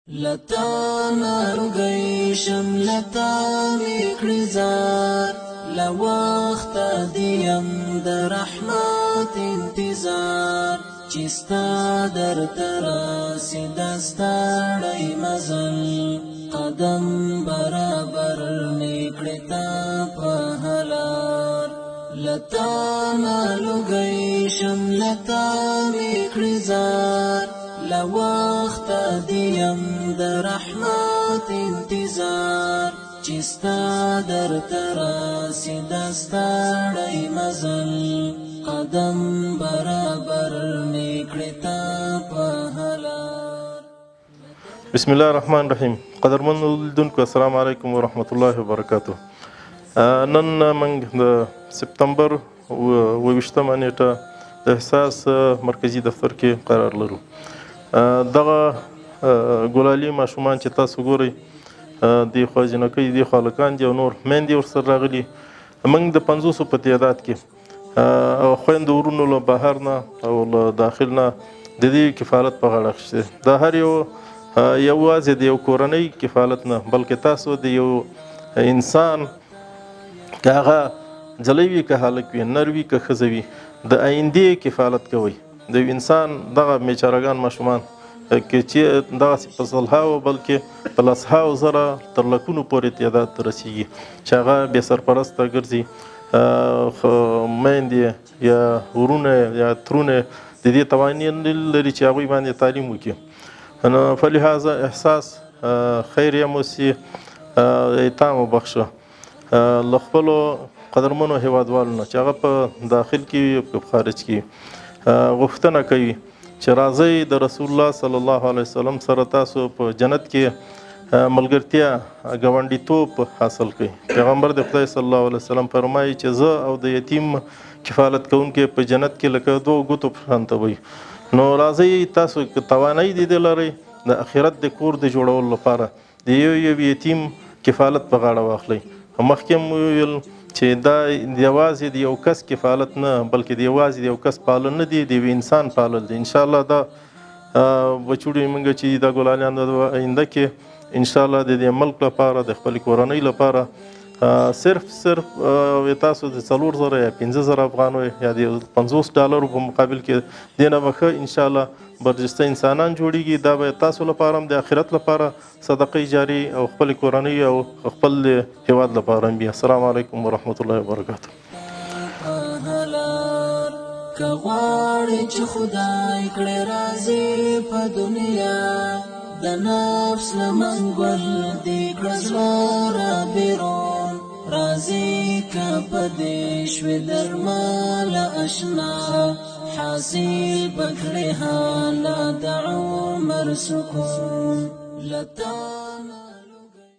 لتا ناروغی شم لتا میکړی زار لوخت دیم د رحمت انتظار چستا در تراسی دستاړی مزل قدم برابر میکړی تا په هلار لتا ناروغی شم لتا میکړی زار لوخت دیم د رحمت انتظار چستا در تراسی دستاړی مزل قدم برابر میکړی تا په هلار. بسم الله الرحمن الرحیم. قدرمن لیدونکو السلام علیکم ورحمت الله وبرکاتو. نن موږ د سپتمبر 28مه نیټه د احساس مرکزي دفتر کې قرار لرو. دغه ګلالي ماشومان چې تاسو ګورئ دی خوا جنکۍ دی خوا هلکان دي او نور میندې ورسره راغلي. موږ د 500 په تعداد کې او خویندو ورونو له بهر نه او له داخل نه د دې کفالت په غاړه اخیستې. دا هر یوازې د یو کورنۍ کفالت نه بلکې تاسو د یو انسان که هغه جلی وي که هلک وي نر وي که ښځه وي د آیندې کفالت کوئ. د یو انسان دغه بیچارهګان ماشومان که چې دغسې په سلهاو بلکې په لسهاو زره تر لکونو پورې تعداد ته رسیږي چې هغه بې سرپرسته ګرځي، میندې یا ورونه یا ترونه د دې توانایي نه لري چې هغوی باندې تعلیم وکړي. نو فلهذا احساس خیریه موسسې ایتام وبخښه له خپلو قدرمنو هیوادوالو نه چې هغه په داخل کې په خارج کې غوښتنه کوي چې راځئ د رسول الله صلی الله علیه وسلم سره تاسو په جنت کې ملګرتیا ګاونډیتوب حاصل کړئ. پیغمبر د خدای صلی الله علیه وسلم فرمایي چې زه او د یتیم کفالت کوونکی په جنت کې لکه دوه ګوتو په شان ته وي. نو راځئ تاسو که توانایي د دې لرئ د آخرت د کور د جوړولو لپاره د یو یتیم کفالت په غاړه واخلئ. مخکې مو ویل چې دا یوازې د یو کس کفالت نه بلکې د یوازې د یو کس پالل نه دی، د یو انسان پالل دی. انشاءالله دا بچوړي موږ چې دا ګلالیان د آینده کې انشاءالله د دې ملک لپاره د خپلې کورنۍ لپاره صرف تاسو د 4000 یا 15000 افغانو یا د $50 په مقابل کې دې نه به ښه انشاءالله برجسته انسانان جوړیږي. دا به تاسو لپاره هم د آخرت لپاره صدقه جاري او خپل کورنۍ او خپل هیواد لپاره هم. السلام علیکم ورحمت الله وبرکاتو. که غواړې چې خدای کړې راضي په دنیا د نفس له منګول دې کړه زړه را بیرون راضي که په دې شوې درمله اشنا حاصل بکړې حاله د عمر سکون لتا